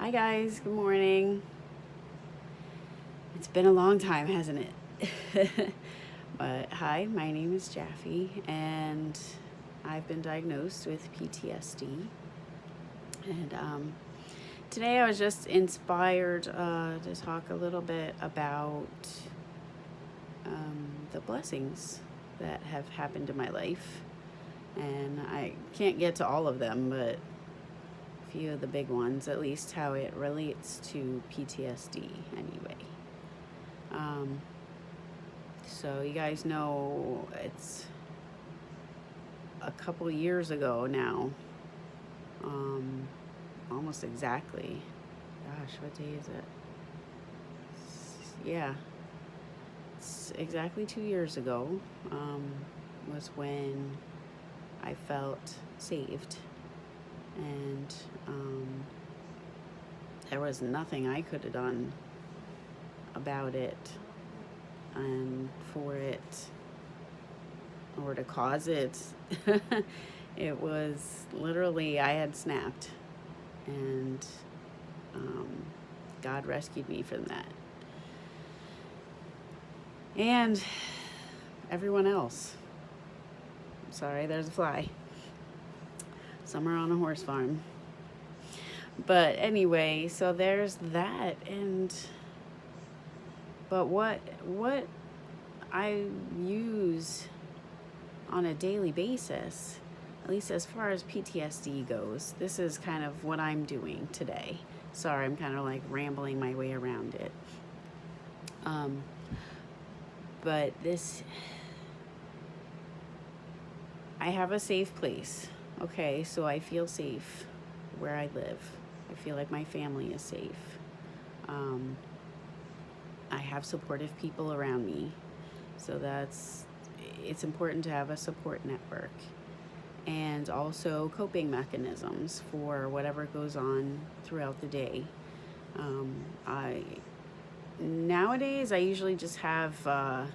Hi guys, good morning. It's been a long time, hasn't it? But hi, my name is Jaffe and I've been diagnosed with PTSD. And today I was just inspired to talk a little bit about the blessings that have happened in my life. And I can't get to all of them, but few of the big ones, at least how it relates to PTSD anyway. So you guys know it's a couple years ago now, almost exactly. Gosh, what day is it? Yeah, it's exactly 2 years ago was when I felt saved, and there was nothing I could have done about it and for it or to cause it. It was literally, I had snapped, and God rescued me from that. And everyone else. Sorry, there's a fly. Somewhere on a horse farm. But anyway, so there's that. But what I use on a daily basis, at least as far as PTSD goes, this is kind of what I'm doing today. Sorry, I'm kind of like rambling my way around it. But I have a safe place. Okay, so I feel safe where I live. I feel like my family is safe. I have supportive people around me. So it's important to have a support network. And also coping mechanisms for whatever goes on throughout the day. Nowadays I usually just have I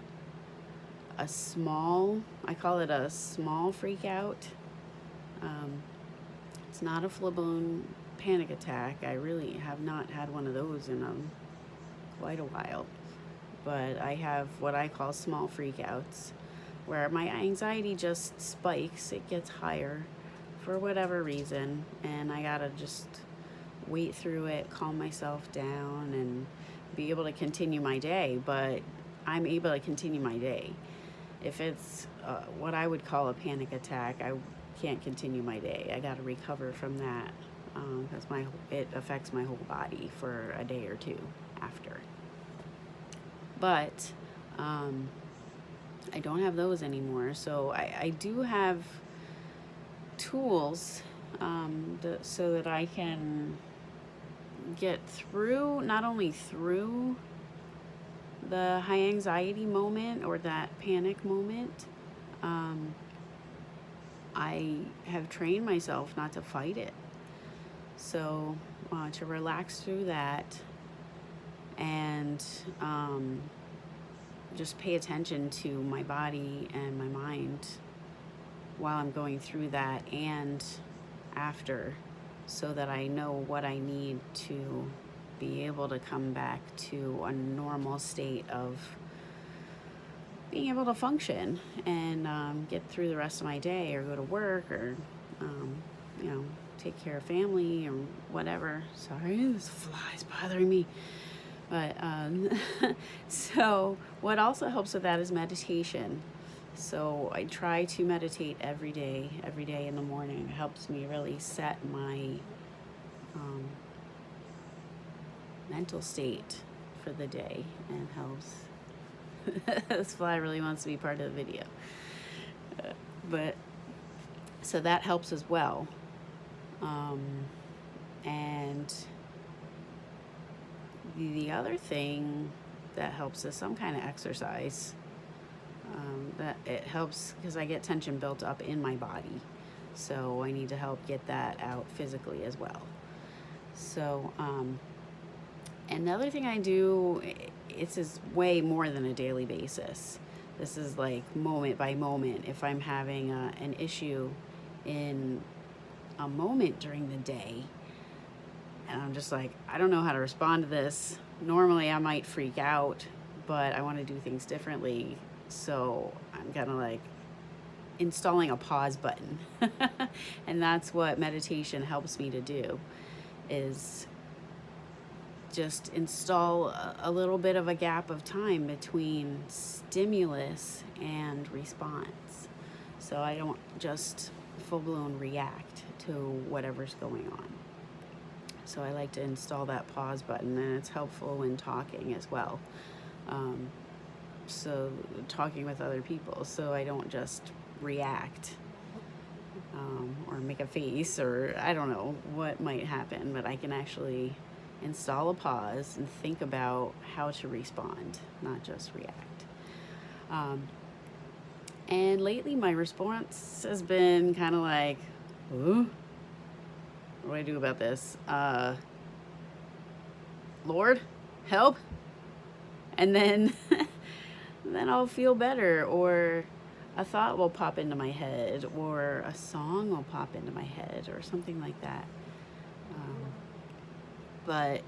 call it a small freak out. It's not a full-blown panic attack. I really have not had one of those in quite a while. But I have what I call small freakouts, where my anxiety just spikes. It gets higher for whatever reason, and I gotta just wait through it, calm myself down, and be able to continue my day. But I'm able to continue my day. If it's what I would call a panic attack, I can't continue my day. I gotta recover from that because it affects my whole body for a day or two after. But I don't have those anymore. So I do have tools so that I can get through, not only through the high anxiety moment or that panic moment. I have trained myself not to fight it. So to relax through that and just pay attention to my body and my mind while I'm going through that and after, so that I know what I need to be able to come back to a normal state of being able to function and get through the rest of my day or go to work or, take care of family or whatever. Sorry, this fly's bothering me. But so what also helps with that is meditation. So I try to meditate every day in the morning. It helps me really set my mental state for the day and helps. This fly really wants to be part of the video. But so that helps as well. And the other thing that helps is some kind of exercise. That it helps because I get tension built up in my body. So I need to help get that out physically as well. So, and the other thing I do, it's is way more than a daily basis. This is like moment by moment. If I'm having an issue in a moment during the day, And I'm just like, I don't know how to respond to this. Normally, I might freak out, but I want to do things differently. So I'm kind of like installing a pause button. And that's what meditation helps me to do, is just install a little bit of a gap of time between stimulus and response. So I don't just full blown react to whatever's going on. So I like to install that pause button, and it's helpful when talking as well. So talking with other people, so I don't just react or make a face, or I don't know what might happen, but I can actually install a pause and think about how to respond, not just react. And lately my response has been kind of like, ooh, what do I do about this? Lord, help. And then then I'll feel better, or a thought will pop into my head, or a song will pop into my head, or something like that. But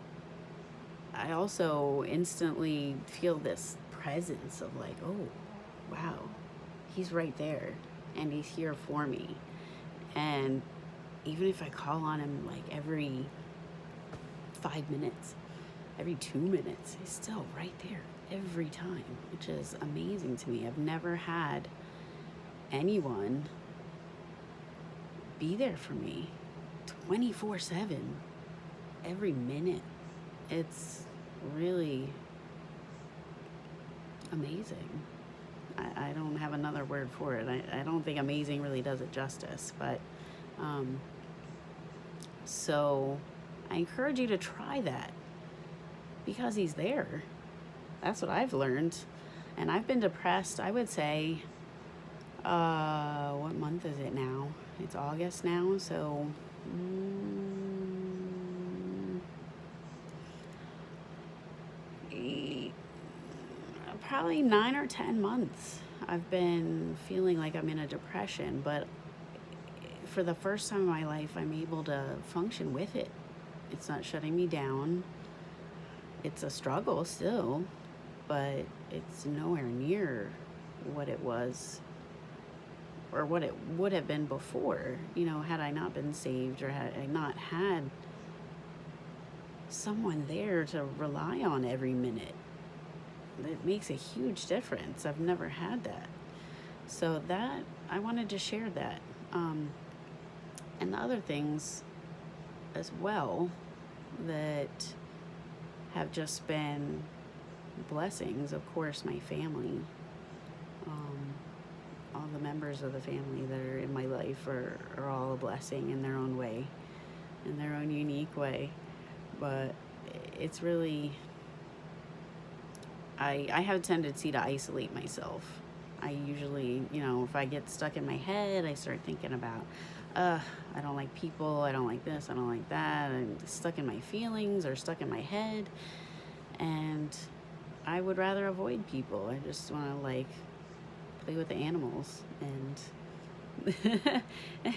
I also instantly feel this presence of like, oh, wow, he's right there, and he's here for me. And even if I call on him like every 5 minutes, every 2 minutes, he's still right there every time, which is amazing to me. I've never had anyone be there for me 24/7, every minute. It's really amazing. I don't have another word for it. I don't think amazing really does it justice, but so I encourage you to try that, because he's there. That's what I've learned. And I've been depressed, I would say, what month is it now? It's August now, so probably 9 or 10 months I've been feeling like I'm in a depression, but for the first time in my life, I'm able to function with it. It's not shutting me down. It's a struggle still, but it's nowhere near what it was or what it would have been before, had I not been saved, or had I not had someone there to rely on every minute. It makes a huge difference. I've never had that. So that, I wanted to share that. And the other things as well that have just been blessings, of course, my family. All the members of the family that are in my life are all a blessing in their own way, in their own unique way. But it's really, I have a tendency to isolate myself. I usually, if I get stuck in my head, I start thinking about, I don't like people, I don't like this, I don't like that. I'm stuck in my feelings or stuck in my head. And I would rather avoid people. I just want to play with the animals and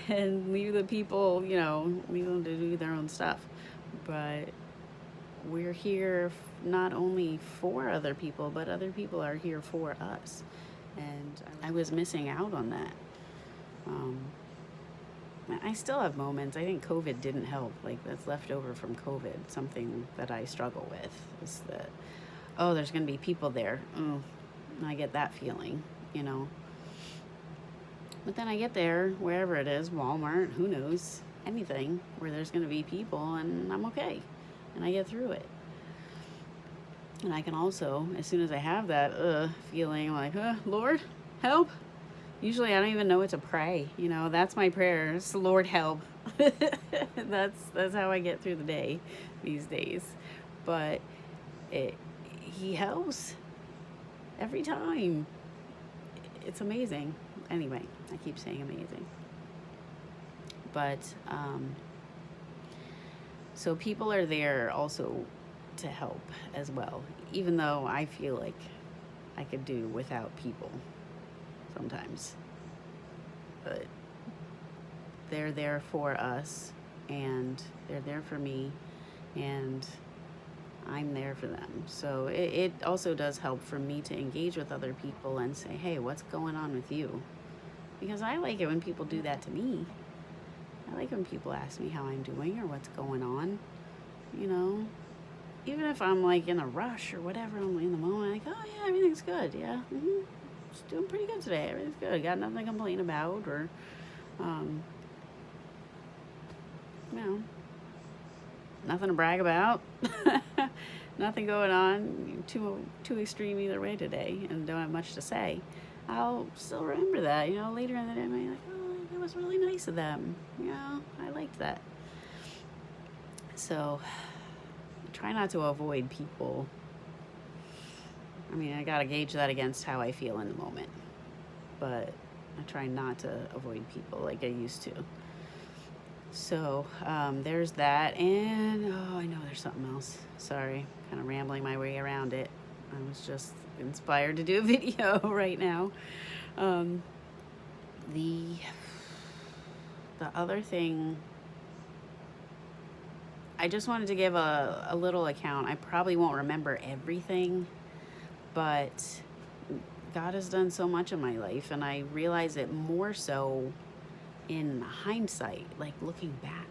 and leave the people, leave them to do their own stuff. But we're here not only for other people, but other people are here for us. And I was missing out on that. I still have moments. I think COVID didn't help. That's left over from COVID. Something that I struggle with is that, oh, there's going to be people there. Oh, I get that feeling, But then I get there, wherever it is, Walmart, who knows, anything, where there's going to be people, and I'm okay. And I get through it. And I can also, as soon as I have that feeling, I'm like, Lord, help. Usually I don't even know what to pray. That's my prayer. It's Lord, help. That's how I get through the day these days. But he helps every time. It's amazing. Anyway, I keep saying amazing. But so people are there also to help as well, even though I feel like I could do without people sometimes. But they're there for us, and they're there for me, and I'm there for them. So it also does help for me to engage with other people and say, hey, what's going on with you? Because I like it when people do that to me. I like when people ask me how I'm doing or what's going on, you know. Even if I'm like in a rush or whatever, I'm in the moment, like, oh yeah, everything's good. Yeah, just doing pretty good today. Everything's good. Got nothing to complain about, or, um, you know, nothing to brag about. Nothing going on too extreme either way today, and don't have much to say. I'll still remember that, you know, later in the day. I'm like, oh, that was really nice of them. You know, I liked that. So, try not to avoid people. I mean, I gotta gauge that against how I feel in the moment, but I try not to avoid people like I used to. So there's that, and oh, I know there's something else. Sorry, kind of rambling my way around it. I was just inspired to do a video right now. Um, the other thing, I just wanted to give a little account. I probably won't remember everything, but God has done so much in my life, and I realize it more so in hindsight, like looking back.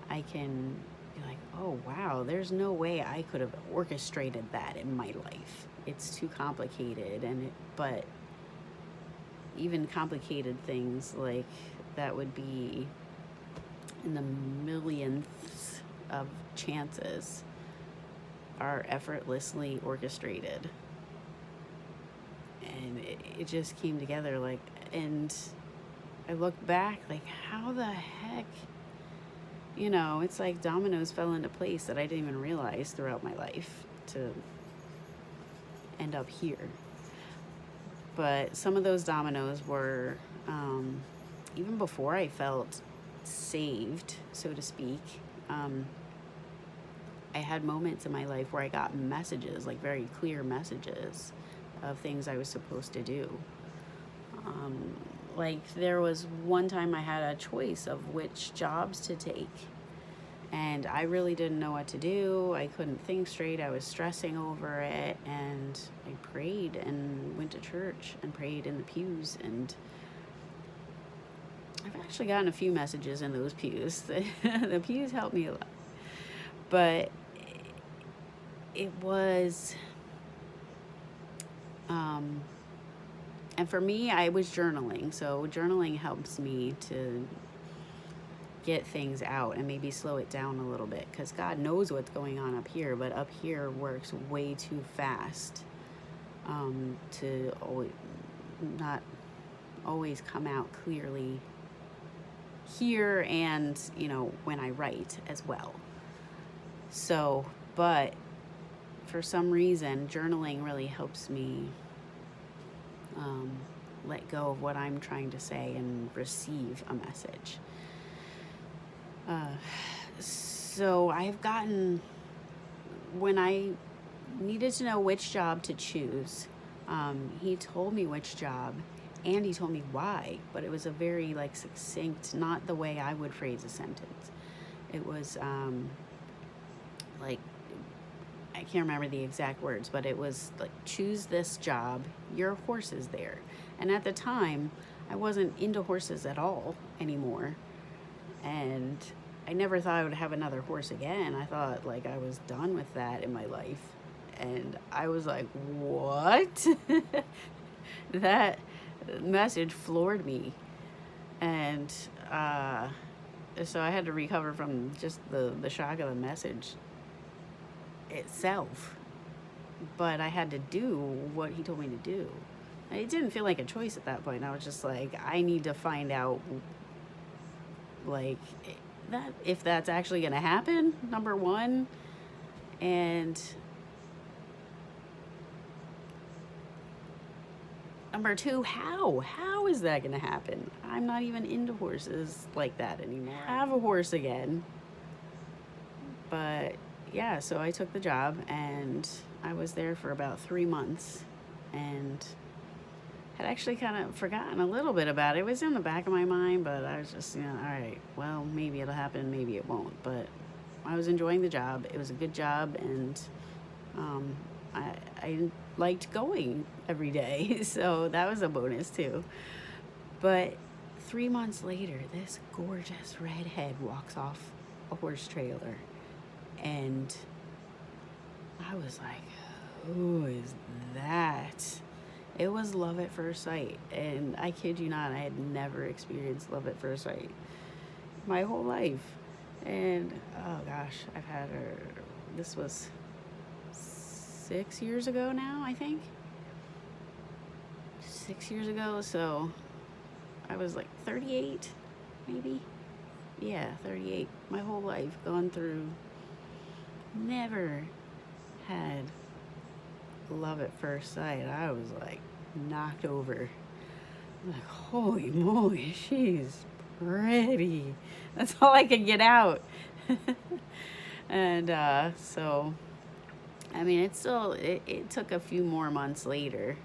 I can be like, oh wow, there's no way I could have orchestrated that in my life. It's too complicated, but even complicated things like that would be in the millionths of chances are effortlessly orchestrated. And it just came together like, and I look back like, how the heck, you know, it's like dominoes fell into place that I didn't even realize throughout my life to end up here. But some of those dominoes were, even before I felt saved, so to speak, I had moments in my life where I got messages, like very clear messages of things I was supposed to do. Like there was one time I had a choice of which jobs to take, and I really didn't know what to do. I couldn't think straight. I was stressing over it, and I prayed and went to church and prayed in the pews, and I've actually gotten a few messages in those pews. The pews helped me a lot, but it was and for me, I was journaling. So journaling helps me to get things out and maybe slow it down a little bit, because God knows what's going on up here, but up here works way too fast to not always come out clearly here, and you know, when I write as well. So, but for some reason, journaling really helps me let go of what I'm trying to say and receive a message. So I've gotten, when I needed to know which job to choose, he told me which job, and he told me why, but it was a very like succinct, not the way I would phrase a sentence. It was like, I can't remember the exact words, but it was like, choose this job, your horse is there. And at the time, I wasn't into horses at all anymore. And I never thought I would have another horse again. I thought like I was done with that in my life. And I was like, what? That message floored me. And so I had to recover from just the shock of the message itself, but I had to do what he told me to do. It didn't feel like a choice at that point. I was just like, I need to find out like that, if that's actually going to happen, number one, and number two, how is that going to happen? I'm not even into horses like that anymore. I have a horse again, but yeah, so I took the job, and I was there for about 3 months, and had actually kind of forgotten a little bit about it. It was in the back of my mind, but I was just, you know, all right, well, maybe it'll happen, maybe it won't, but I was enjoying the job. It was a good job, and um, I liked going every day, so that was a bonus too. But 3 months later, this gorgeous redhead walks off a horse trailer, and I was like, who is that? It was love at first sight, and I kid you not, I had never experienced love at first sight my whole life. And oh gosh, I've had her, this was 6 years ago now, I think. 6 years ago, so I was like 38, maybe. Yeah, 38. My whole life gone through, never had love at first sight. I was like knocked over. I'm like, holy moly, she's pretty. That's all I could get out. And so, I mean, it took a few more months later,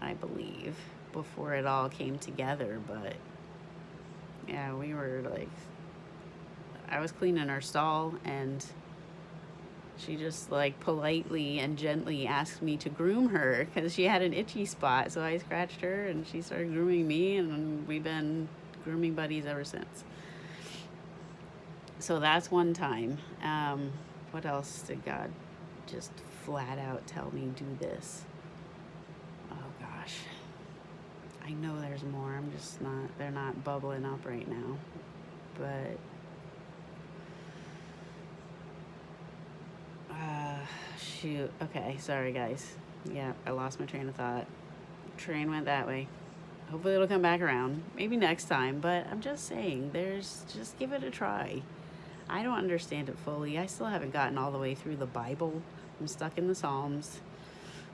I believe, before it all came together. But yeah, we were like, I was cleaning our stall, and she just like politely and gently asked me to groom her because she had an itchy spot. So I scratched her, and she started grooming me, and we've been grooming buddies ever since. So that's one time. What else did God just flat out tell me do this? Oh gosh. I know there's more. I'm just not, they're not bubbling up right now. But shoot. Okay, sorry guys. Yeah, I lost my train of thought. Train went that way. Hopefully it'll come back around. Maybe next time, but I'm just saying, just give it a try. I don't understand it fully. I still haven't gotten all the way through the Bible. I'm stuck in the Psalms.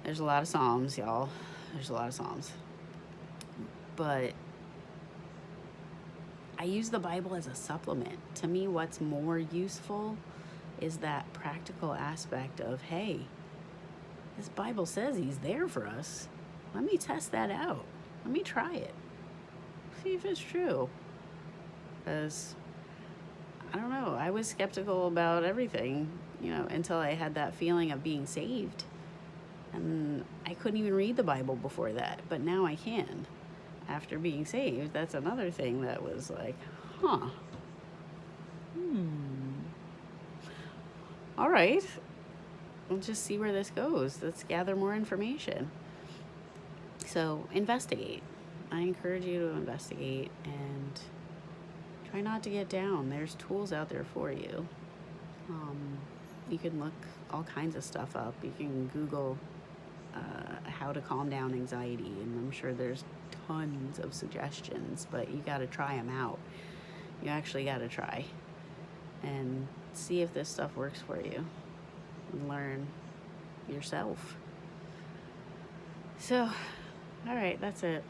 There's a lot of Psalms, y'all. There's a lot of Psalms. But I use the Bible as a supplement. To me, what's more useful is that practical aspect of, hey, this Bible says he's there for us. Let me test that out. Let me try it. See if it's true. Because, I don't know, I was skeptical about everything, until I had that feeling of being saved. And I couldn't even read the Bible before that, but now I can. After being saved, that's another thing that was like, huh. All right. We'll just see where this goes. Let's gather more information. So investigate. I encourage you to investigate and try not to get down. There's tools out there for you. You can look all kinds of stuff up. You can Google how to calm down anxiety, and I'm sure there's tons of suggestions, but you got to try them out. You actually got to try and see if this stuff works for you and learn yourself. So, all right, that's it.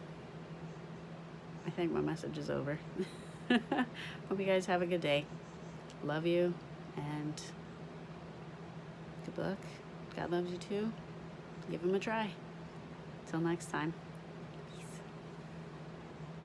I think my message is over. Hope you guys have a good day. Love you, and good luck. God loves you too. Give him a try. Till next time.